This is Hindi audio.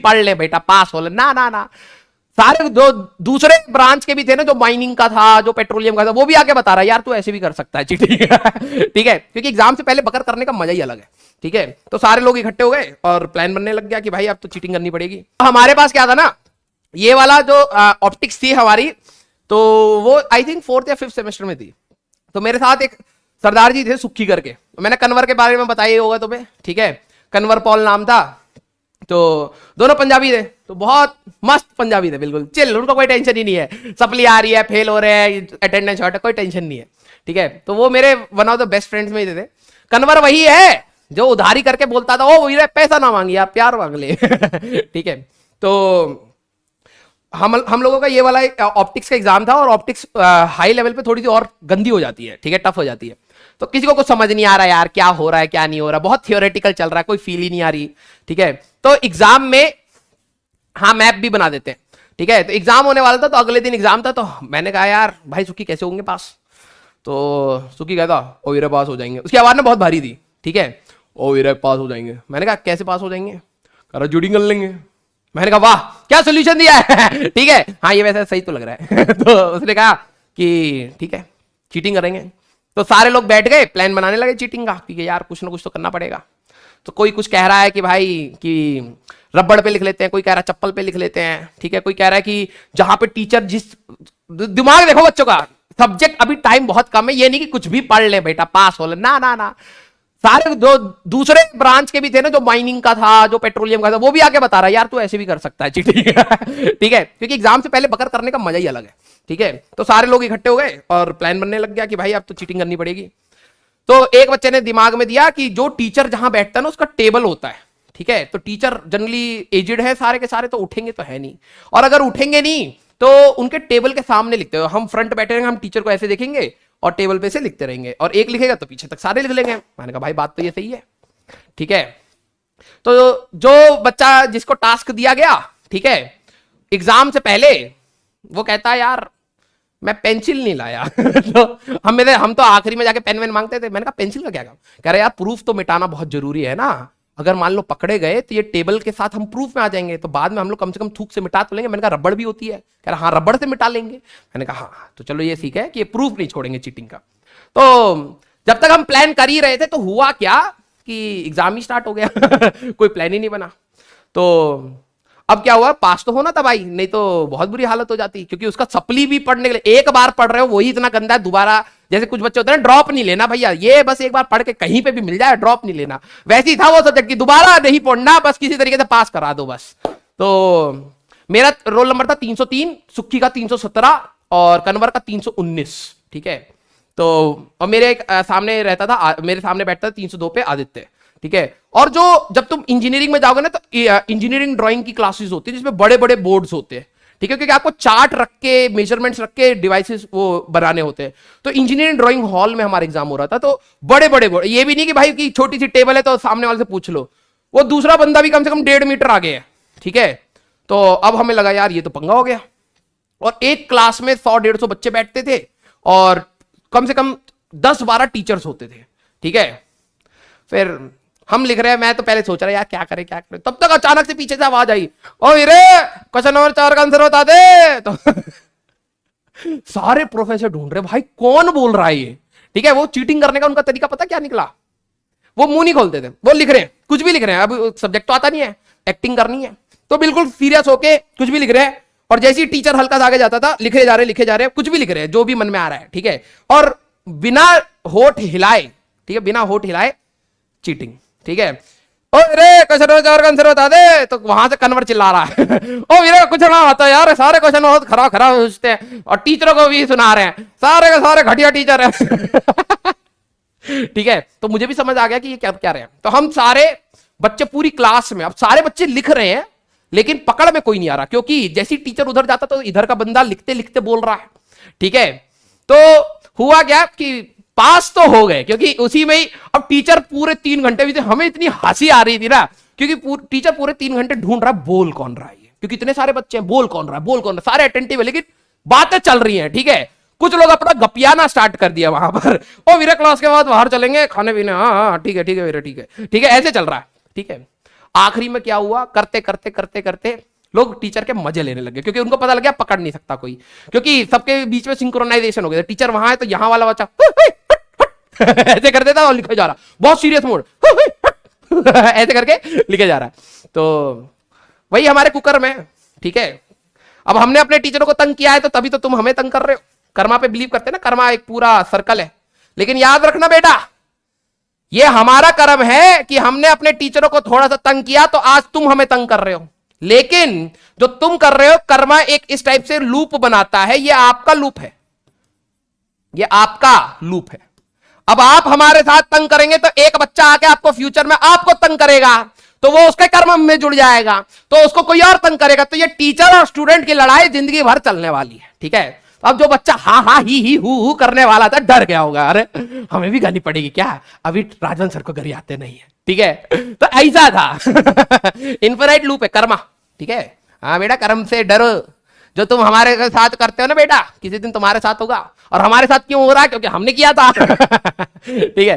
पढ़ ले बेटा, पास हो ले। ना ना ना, सारे जो दूसरे ब्रांच के भी थे ना, जो माइनिंग का था, जो पेट्रोलियम का था, वो भी आके बता रहा है यार तू ऐसे भी कर सकता है चीटिंग। ठीक है, क्योंकि एग्जाम से पहले बकर करने का मजा ही अलग है। ठीक है, तो सारे लोग इकट्ठे हो गए और प्लान बनने लग गया कि भाई अब तो चीटिंग करनी पड़ेगी। हमारे पास क्या था ना, ये वाला जो ऑप्टिक्स थी हमारी, तो वो आई थिंक 4th या 5th सेमेस्टर में थी। तो मेरे साथ एक सरदार जी थे सुक्खी करके, मैंने कन्वर के बारे में बताया होगा तुम्हें। ठीक है, कन्वर पॉल नाम था। तो दोनों पंजाबी थे, तो बहुत मस्त पंजाबी थे, बिल्कुल चिल, उनको कोई टेंशन ही नहीं है, सप्ली आ रही है, फेल हो रहे हैं, अटेंडेंस शॉर्ट है, कोई टेंशन नहीं है। ठीक है, तो वो मेरे one of the best friends में थे। कन्वर वही है जो उधारी करके बोलता था, ओ वीरे पैसा ना मांगिए आप, प्यार मांग ले। ठीक है, तो हम लोगों का ये वाला ऑप्टिक्स का एग्जाम था, और ऑप्टिक्स हाई लेवल पे थोड़ी सी और गंदी हो जाती है। ठीक है, टफ हो जाती है। तो किसी को कुछ समझ नहीं आ रहा यार, क्या हो रहा है क्या नहीं हो रहा, बहुत थियोरेटिकल चल रहा है, कोई फील ही नहीं आ रही। ठीक है, तो एग्जाम में हाँ मैप भी बना देते हैं। ठीक है, तो एग्जाम होने वाला था, तो अगले दिन एग्जाम था, तो मैंने कहा यार भाई सुखी कैसे होंगे पास। तो सुखी कहता ओ वीरे पास हो जाएंगे, उसकी आवाज ना बहुत भारी थी। ठीक है, ओ वीरे पास हो जाएंगे। मैंने कहा कैसे पास हो जाएंगे, कह रहा जुडिंग कर लेंगे। मैंने कहा वाह क्या सोल्यूशन दिया है। ठीक है, हाँ ये वैसे सही तो लग रहा है। तो उसने कहा कि ठीक है चीटिंग करेंगे। तो सारे लोग बैठ गए, प्लान बनाने लगे चीटिंग का, क्योंकि यार कुछ ना कुछ तो करना पड़ेगा। तो कोई कुछ कह रहा है कि भाई कि रबड़ पे लिख लेते हैं, कोई कह रहा है चप्पल पे लिख लेते हैं। ठीक है, कोई कह रहा है कि जहां पे टीचर जिस, दिमाग देखो बच्चों का, सब्जेक्ट अभी टाइम बहुत कम है, ये नहीं कि कुछ भी पढ़ ले बेटा पास हो ले। ना ना ना, सारे जो दूसरे ब्रांच के भी थे ना, जो माइनिंग का था, जो पेट्रोलियम का था, वो भी आके बता रहा है यार तू ऐसे भी कर सकता है चीटिंग। ठीक है, क्योंकि एग्जाम से पहले बकर करने का मजा ही अलग है। ठीक है, तो सारे लोग इकट्ठे हो गए और प्लान बनने लग गया कि भाई अब तो चीटिंग करनी पड़ेगी। तो एक बच्चे ने दिमाग में दिया कि जो टीचर जहां बैठता है ना उसका टेबल होता है। ठीक है, तो टीचर जनरली एजेड है सारे के सारे, तो उठेंगे तो है नहीं, और अगर उठेंगे नहीं तो उनके टेबल के सामने लिखते हो, हम फ्रंट बैठे रहेंगे, हम टीचर को ऐसे देखेंगे और टेबल पे से लिखते रहेंगे, और एक लिखेगा तो पीछे तक सारे लिख लेंगे। मैंने कहा भाई बात तो ये सही है। ठीक है, तो जो बच्चा जिसको टास्क दिया गया, ठीक है, एग्जाम से पहले वो कहता है यार मैं पेंसिल नहीं लाया। तो हम तो आखिरी में जाके पेन वेन मांगते थे। मैंने कहा पेंसिल का क्या काम, कह रहा यार प्रूफ तो मिटाना बहुत जरूरी है ना, अगर मान लो पकड़े गए तो ये टेबल के साथ हम प्रूफ में आ जाएंगे, तो बाद में हम लोग कम से कम थूक से मिटा तो लेंगे। मैंने कहा रबड़ भी होती है, कह रहा हाँ रबड़ से मिटा लेंगे। मैंने कहा हाँ, तो चलो ये सीख है कि ये प्रूफ नहीं छोड़ेंगे चीटिंग का। तो जब तक हम प्लान कर ही रहे थे, तो हुआ क्या कि एग्जाम ही स्टार्ट हो गया। कोई प्लान ही नहीं बना। तो अब क्या हुआ, पास तो होना था भाई, नहीं तो बहुत बुरी हालत हो जाती, क्योंकि उसका सप्ली भी पढ़ने के लिए एक बार पढ़ रहे हो वही इतना गंदा है, दोबारा जैसे कुछ बच्चे होते हैं ड्रॉप नहीं लेना भैया, ये बस एक बार पढ़ के कहीं पे भी मिल जाए, ड्रॉप नहीं लेना। वैसे ही था वो सब्जेक्ट की, दोबारा नहीं पढ़ना, बस किसी तरीके से पास करा दो बस। तो मेरा रोल नंबर था 303, सुक्खी का 317 और कन्वर का 319। ठीक है, तो और मेरे एक सामने रहता था, मेरे सामने बैठता था 302 पे आदित्य। ठीक है, और जो जब तुम इंजीनियरिंग में जाओगे ना, तो इंजीनियरिंग ड्राइंग की क्लासेस होती है जिसमें बड़े बड़े बोर्ड्स होते हैं। ठीक है, क्योंकि आपको चार्ट रख के मेजरमेंट्स रख के डिवाइसेस वो बनाने होते हैं। तो इंजीनियरिंग ड्राइंग हॉल में हमारा एग्जाम हो रहा था, तो बड़े बड़े बोर्ड, ये भी नहीं कि भाई की छोटी सी टेबल है तो सामने वाले से पूछ लो, वो दूसरा बंदा भी कम से कम 1.5 मीटर आगे है। ठीक है, तो अब हमें लगा यार ये तो पंगा हो गया, और एक क्लास में 100-150 बच्चे बैठते थे, और कम से कम 10-12 टीचर्स होते थे। ठीक है, फिर हम लिख रहे हैं, मैं तो पहले सोच रहा यार क्या करें क्या करें, तब तक अचानक से पीछे से आवाज आई, ओ वीरे क्वेश्चन नंबर 4 का आंसर बता दे। तो सारे प्रोफेसर ढूंढ रहे भाई कौन बोल रहा है ये। ठीक है, वो चीटिंग करने का उनका तरीका पता क्या निकला, वो मुंह नहीं खोलते थे, वो लिख रहे हैं कुछ भी लिख रहे हैं, अब सब्जेक्ट तो आता नहीं है, एक्टिंग करनी है, तो बिल्कुल सीरियस होके कुछ भी लिख रहे हैं, और जैसे ही टीचर हल्का सा आगे जाता था, लिखे जा रहे कुछ भी लिख रहे हैं जो भी मन में आ रहा है। ठीक है, और बिना होठ हिलाए, ठीक है, बिना होठ हिलाए चीटिंग। ठीक है, ओ रे क्वेश्चन नंबर 4 का आंसर बता दे, तो वहां से कन्वर चिल्ला रहा है, ओ वीरे कुछ ना आता यार, सारे क्वेश्चन बहुत खराब खराब पूछते हैं, और टीचरों को भी सुना रहे हैं, सारे के सारे घटिया टीचर हैं। ठीक है, तो मुझे भी समझ आ गया कि ये क्या क्या रहे हैं। तो हम सारे बच्चे पूरी क्लास में, अब सारे बच्चे लिख रहे हैं लेकिन पकड़ में कोई नहीं आ रहा, क्योंकि जैसी टीचर उधर जाता तो इधर का बंदा लिखते लिखते बोल रहा है। ठीक है, तो हुआ क्या कि पास तो हो गए, क्योंकि उसी में ही अब टीचर पूरे 3 घंटे भी थे, हमें इतनी हंसी आ रही थी ना, क्योंकि टीचर पूरे 3 घंटे ढूंढ रहा है बोल कौन रहा है, क्योंकि इतने सारे बच्चे हैं, बोल कौन रहा है, बोल कौन रहा है, सारे अटेंटिव है, लेकिन बातें चल रही हैं। ठीक है, कुछ लोग अपना गपियाना स्टार्ट कर दिया वहां पर, ओ वीरे क्लास के बाद बाहर चलेंगे खाने पीने, हाँ हाँ ठीक है वीरे ठीक है, ऐसे चल रहा है। ठीक है, आखिरी में क्या हुआ, करते करते करते करते लोग टीचर के मजे लेने लगे, क्योंकि उनको पता लग गया पकड़ नहीं सकता कोई, क्योंकि सबके बीच में सिंक्रोनाइजेशन हो गया। टीचर वहां है तो यहां वाला बच्चा ऐसे कर देता और लिखा जा रहा, बहुत सीरियस मोड ऐसे करके लिखे जा रहा है। तो वही हमारे कुकर में, ठीक है। अब हमने अपने टीचरों को तंग किया है तो तभी तो तुम हमें तंग कर रहे हो। कर्मा पे बिलीव करते ना, कर्मा एक पूरा सर्कल है। लेकिन याद रखना बेटा, ये हमारा कर्म है कि हमने अपने टीचरों को थोड़ा सा तंग किया तो आज तुम हमें तंग कर रहे हो। लेकिन जो तुम कर रहे हो, कर्मा एक इस टाइप से लूप बनाता है, ये आपका लूप है, ये आपका लूप है। अब आप हमारे साथ तंग करेंगे तो एक बच्चा आके आपको फ्यूचर में आपको तंग करेगा, तो वो उसके कर्म में जुड़ जाएगा, तो उसको कोई और तंग करेगा। तो ये टीचर और स्टूडेंट की लड़ाई जिंदगी भर चलने वाली है, ठीक है। अब जो बच्चा हा हा ही हु करने वाला था, डर गया होगा, अरे हमें भी गानी पड़ेगी क्या, अभी राजन सर को गरी आते नहीं है, ठीक है। तो ऐसा था इन्फिनाइट लूप है कर्मा, ठीक है। हाँ बेटा, कर्म से डरो। जो तुम हमारे साथ करते हो ना बेटा, किसी दिन तुम्हारे साथ होगा। और हमारे साथ क्यों हो रहा है, क्योंकि हमने किया था ठीक है।